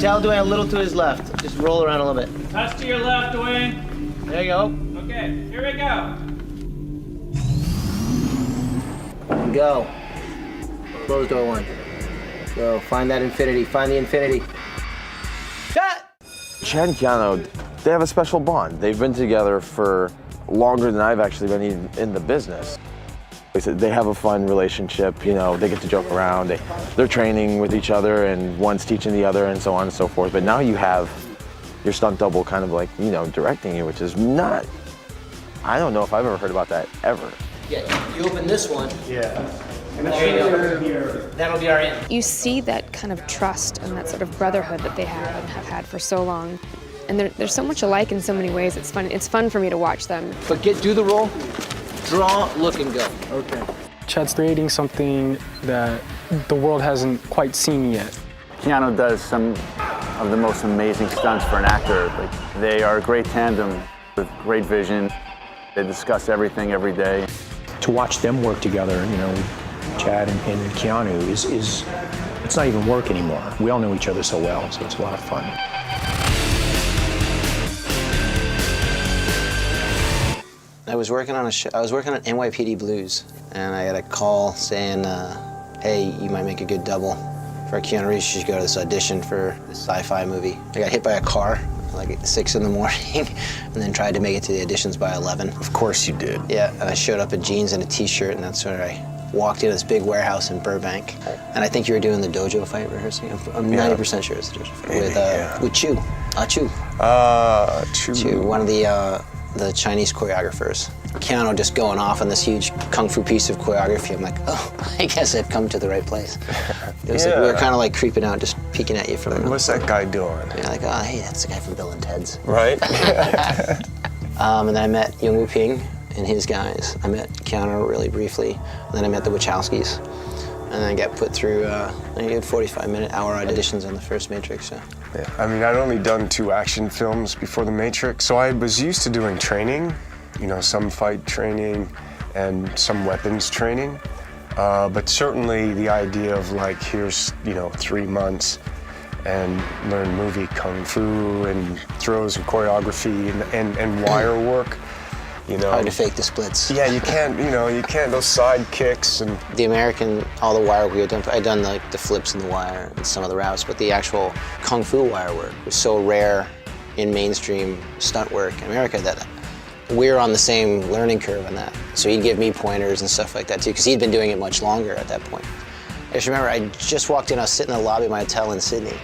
Tell Dwayne a little to his left. Just roll around a little bit. Touch to your left, Dwayne. There you go. Okay, here we go. Go. Close door one. Go. Find that infinity. Find the infinity. Cut! Chad and Keanu, they have a special bond. They've been together for longer than I've actually been in the business. They have a fun relationship, you know, they get to joke around. They're training with each other and one's teaching the other and so on and so forth. But now you have your stunt double kind of like, you know, directing you, which is not, I don't know if I've ever heard about that ever. Yeah, you open this one. Yeah. There you go. That'll be our end. You see that kind of trust and that sort of brotherhood that they have and have had for so long. And they're so much alike in so many ways. It's fun. It's fun for me to watch them. But do the roll, draw, look, and go. Okay. Chad's creating something that the world hasn't quite seen yet. Keanu does some of the most amazing stunts for an actor. Like, they are a great tandem with great vision. They discuss everything every day. To watch them work together, you know, Chad and Keanu is it's not even work anymore. We all know each other so well, so it's a lot of fun. I was working on NYPD Blues, and I got a call saying, hey, you might make a good double for Keanu Reeves. You should go to this audition for this sci-fi movie. I got hit by a car like at 6 in the morning, and then tried to make it to the auditions by 11. Of course you did. Yeah, and I showed up in jeans and a t-shirt, and that's where I walked into this big warehouse in Burbank. And I think you were doing the dojo fight rehearsing. I'm 90% sure it's the dojo fight. With Chu. Chu, one of the Chinese choreographers. Keanu just going off on this huge kung fu piece of choreography. I'm like, oh, I guess I've come to the right place. It was like we were kind of like creeping out, just peeking at you from. What's that guy doing? Yeah, like, oh, hey, that's the guy from Bill and Ted's. Right. And then I met Yung Woo Ping and his guys. I met Keanu really briefly, and then I met the Wachowskis. And then I got put through, I did 45-minute hour auditions on the first Matrix. So. Yeah, I mean, I'd only done 2 action films before The Matrix, so I was used to doing training, you know, some fight training and some weapons training. But certainly the idea of like, here's, you know, 3 months and learn movie kung fu and throws and choreography and wire work. You know, hard to fake the splits. Yeah, you can't, those side kicks and... The American, all the wire work I'd done like the flips in the wire and some of the routes, but the actual kung fu wire work was so rare in mainstream stunt work in America that we're on the same learning curve on that. So he'd give me pointers and stuff like that too, because he'd been doing it much longer at that point. I just remember I just walked in, I was sitting in the lobby of my hotel in Sydney,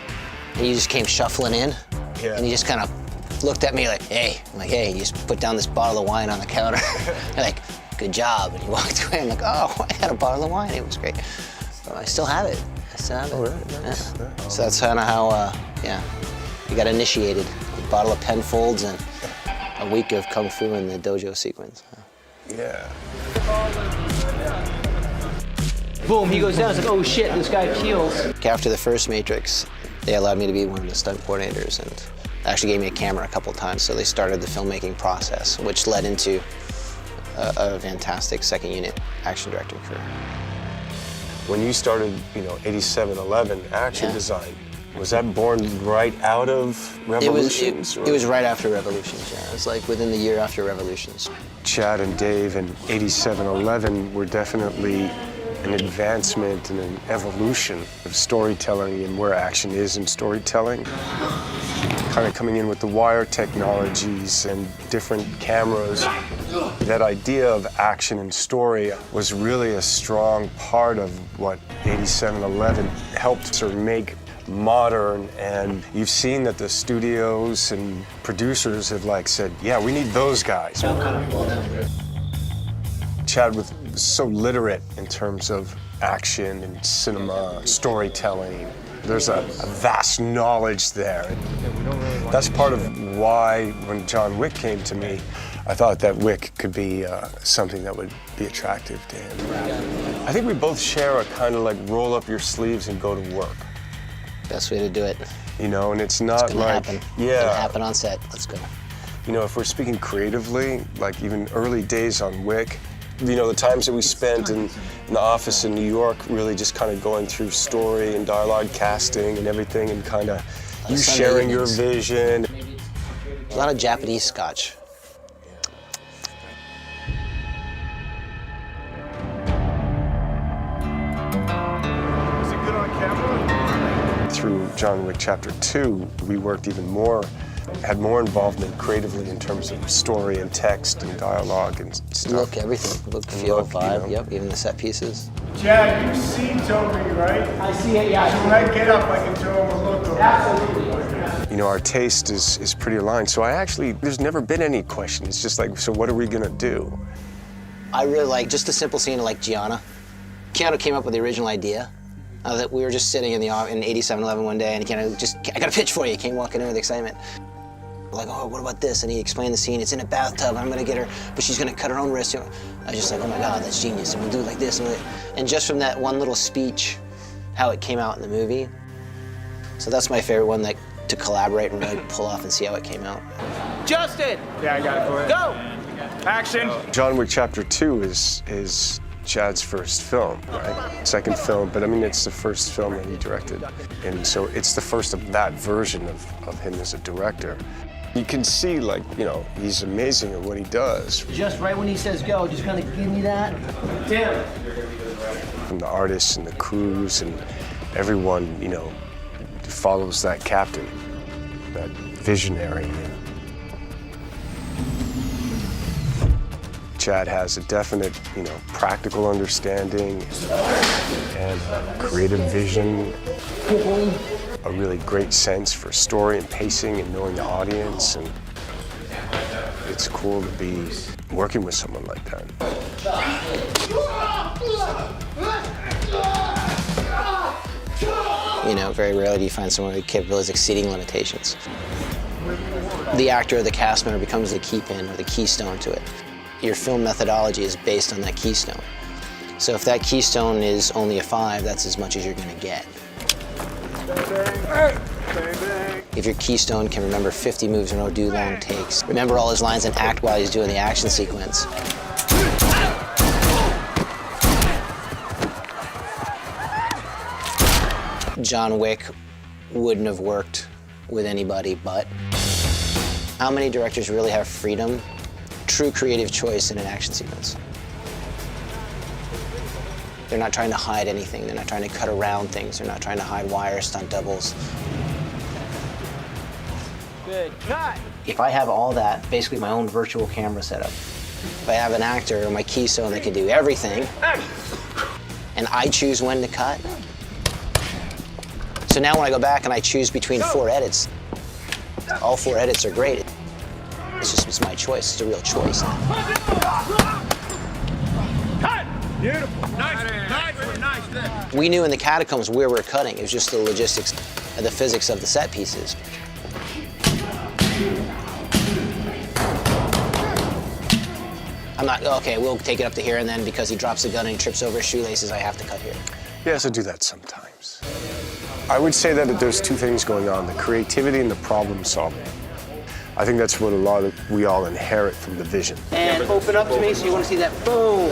and he just came shuffling in, and he just kind of looked at me like, hey. I'm like, hey, he just put down this bottle of wine on the counter. Like, good job. And he walked away. I'm like, oh, I had a bottle of wine. It was great. So I still have it. Oh, right. Nice. Yeah. So that's kind of how, we got initiated. A bottle of Penfolds and a week of Kung Fu in the dojo sequence. Yeah. Boom, he goes down. It's like, oh shit, this guy peels. After the first Matrix, they allowed me to be one of the stunt coordinators, and actually gave me a camera a couple times, so they started the filmmaking process, which led into a fantastic second unit action directing career. When you started, 8711 action design, was that born right out of Revolutions? It was right after Revolutions, yeah. It was like within the year after Revolutions. Chad and Dave and 8711 were definitely an advancement and an evolution of storytelling and where action is in storytelling. Kind of coming in with the wire technologies and different cameras. That idea of action and story was really a strong part of what 8711 helped sort of make modern, and you've seen that the studios and producers have like said, yeah, we need those guys. Chad was so literate in terms of action and cinema, storytelling. There's a vast knowledge there. That's part of why when John Wick came to me, I thought that Wick could be something that would be attractive to him. I think we both share a kind of like roll up your sleeves and go to work. Best way to do it. And it's not like, happen. It's gonna happen on set. Let's go. If we're speaking creatively, like even early days on Wick, the times that we spent in the office in New York, really just kind of going through story and dialogue casting and everything, and kind of You sharing your vision. A lot of Japanese scotch. Is it good on camera? Through John Wick Chapter 2, we worked even more, had more involvement creatively in terms of story and text and dialogue and stuff. Look, everything. Look, feel, look, vibe, you know. yep, even the set pieces. Chad, you see Toby, right? I see it, yeah. So when I get up, I can throw him a look over. Absolutely. You know, our taste is pretty aligned. So there's never been any question. It's just like, so what are we gonna do? I really like just a simple scene like Gianna. Keanu came up with the original idea. That we were just sitting in 87-Eleven one day, and Keanu I got a pitch for you. He came walking in with excitement. Like, oh, what about this? And he explained the scene. It's in a bathtub. I'm gonna get her, but she's gonna cut her own wrist. I was just like, oh my God, that's genius. And we'll do it like this. And just from that one little speech, how it came out in the movie. So that's my favorite one, like to collaborate and really pull off and see how it came out. Justin! Yeah, I got it for you. Go! Action! John Wick Chapter 2 is Chad's first film, right? Second film, but I mean, it's the first film that he directed. And so it's the first of that version of him as a director. You can see, like, you know, he's amazing at what he does. Just right when he says go, just kind of give me that. Tim! From the artists and the crews and everyone, you know, follows that captain, that visionary. Chad has a definite, you know, practical understanding and creative vision, a really great sense for story and pacing and knowing the audience, and it's cool to be working with someone like that. You know, very rarely do you find someone with capabilities exceeding limitations. The actor or the cast member becomes the key pin or the keystone to it. Your film methodology is based on that keystone. So if that keystone is only a 5, that's as much as you're gonna get. If your keystone can remember 50 moves in a row, do long takes, remember all his lines and act while he's doing the action sequence. John Wick wouldn't have worked with anybody but. How many directors really have freedom, true creative choice in an action sequence? They're not trying to hide anything. They're not trying to cut around things. They're not trying to hide wire, stunt doubles. Good cut! If I have all that, basically my own virtual camera setup, if I have an actor or my keystone that can do everything, and I choose when to cut, so now when I go back and I choose between 4 edits, all 4 edits are great. It's my choice. It's a real choice. Cut! Beautiful. Nice. We knew in the catacombs where we're cutting. It was just the logistics and the physics of the set pieces. I'm not, okay, we'll take it up to here, and then because he drops a gun and he trips over his shoelaces, I have to cut here. Yes, I do that sometimes. I would say that there's 2 things going on, the creativity and the problem solving. I think that's what we all inherit from the vision. And open up to me so you want to see that. Boom!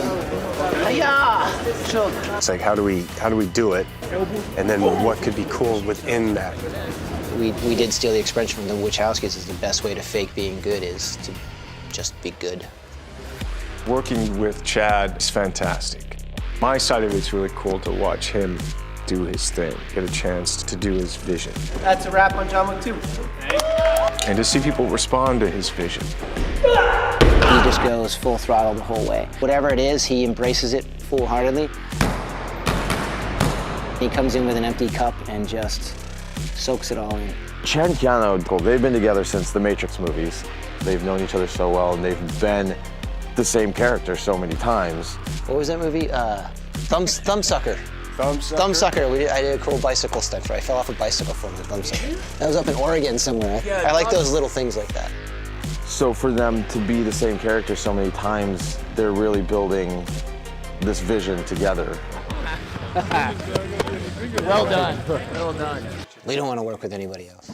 Hi-ya! So, It's like, how do we do it? And then what could be cool within that? We did steal the expression from the Wachowskis is the best way to fake being good is to just be good. Working with Chad is fantastic. My side of it's really cool to watch him do his thing, get a chance to do his vision. that's a wrap on John Wick 2. And to see people respond to his vision. He just goes full throttle the whole way. Whatever it is, he embraces it full-heartedly. He comes in with an empty cup and just soaks it all in. Chad and Keanu, they've been together since the Matrix movies. They've known each other so well, and they've been the same character so many times. What was that movie? Thumbsucker. Thumbsucker? I did a cool bicycle stunt. I fell off a bicycle from the Thumbsucker. That was up in Oregon somewhere. I like those little things like that. So for them to be the same character so many times, they're really building this vision together. Well done. Well done. We don't want to work with anybody else.